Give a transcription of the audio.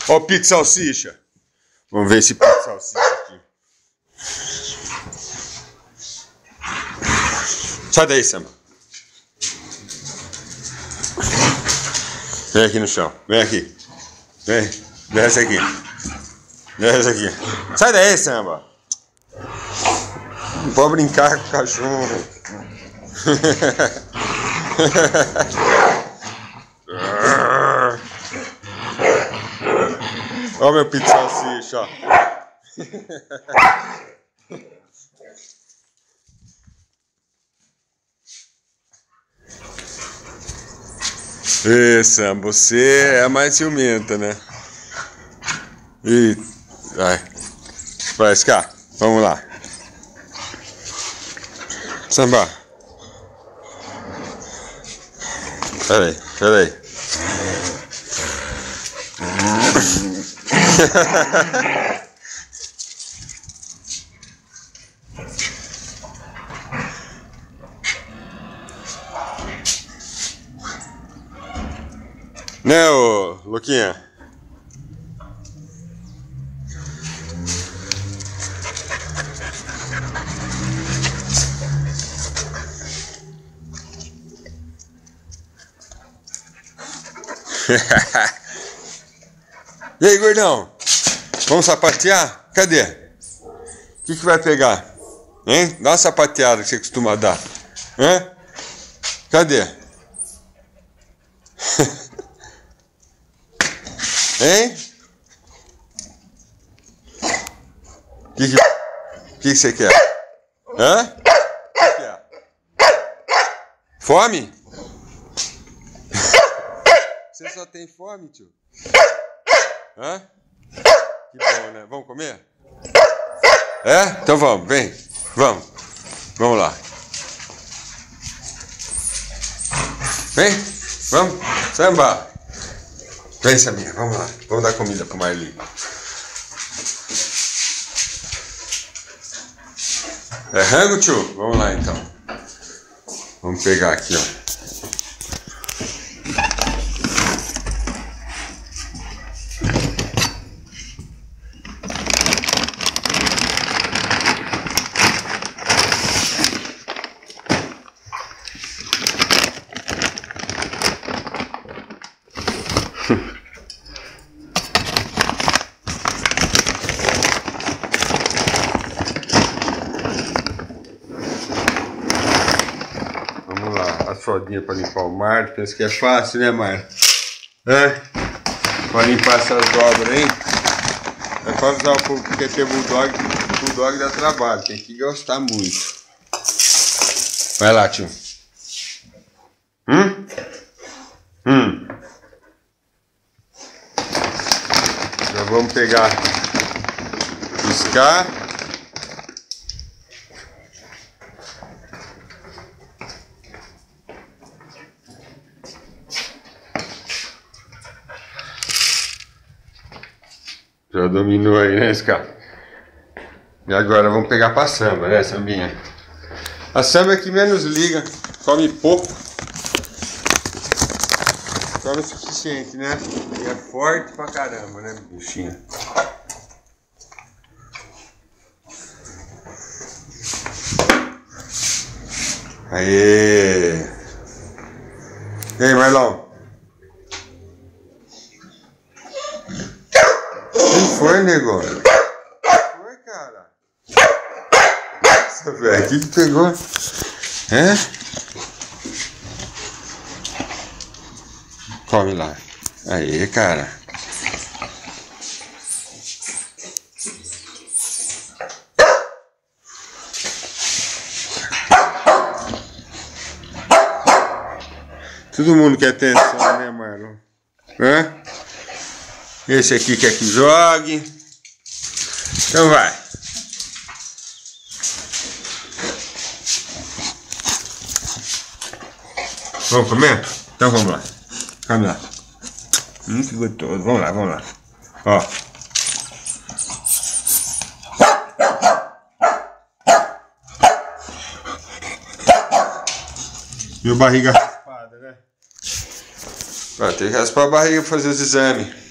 Ó o pizza salsicha. Vamos ver esse pizza salsicha aqui. Sai daí, Samba. Vem aqui no chão. Vem aqui. Vem. Desce aqui. Desce aqui. Sai daí, Samba. Não pode brincar com o cachorro. Ó meu pizza salsicha, ó. Sam, você é mais ciumenta, né? Vai, Scar, vamos lá. Samba. Peraí. Né, ô Luquinha? E aí, gordão? Vamos sapatear? Cadê? O que vai pegar? Hein? Dá uma sapateada que você costuma dar. Hã? Cadê? Hein? O que você quer? Hã? O que é? Fome? Você só tem fome, tio? Hã? Que bom, né? Vamos comer? É? Então vamos, vem. Vamos. Vamos lá. Vem. Vamos. Samba. Vem, Saminha. Vamos lá. Vamos dar comida pro Marli. É rango, tio? Vamos lá, então. Vamos pegar aqui, ó. Vamos lá, a sodinha para limpar o mar. Pensa que é fácil, né, Mar? Para limpar essas dobras aí. É para avisar o povo que quer ter bulldog dá trabalho, tem que gostar muito. Vai lá, tio. Já vamos pegar, piscar. Já dominou aí, né, Scar? E agora vamos pegar pra Samba, né, Sambinha? A Samba é que menos liga, come pouco. Come o suficiente, né? E é forte pra caramba, né, bichinha? Aê! E aí, Marlon? Quem foi, nego? Quem foi, cara? Nossa, velho, o que pegou? Come lá. Aí, cara. Todo mundo quer atenção, né, Marlon? Esse aqui quer que jogue. Então vai. Vamos comer? Então vamos lá. Vamos lá. Que gostoso. Vamos lá, vamos lá. Ó. Meu barriga raspada, né? Vai ter que raspar a barriga pra fazer os exames.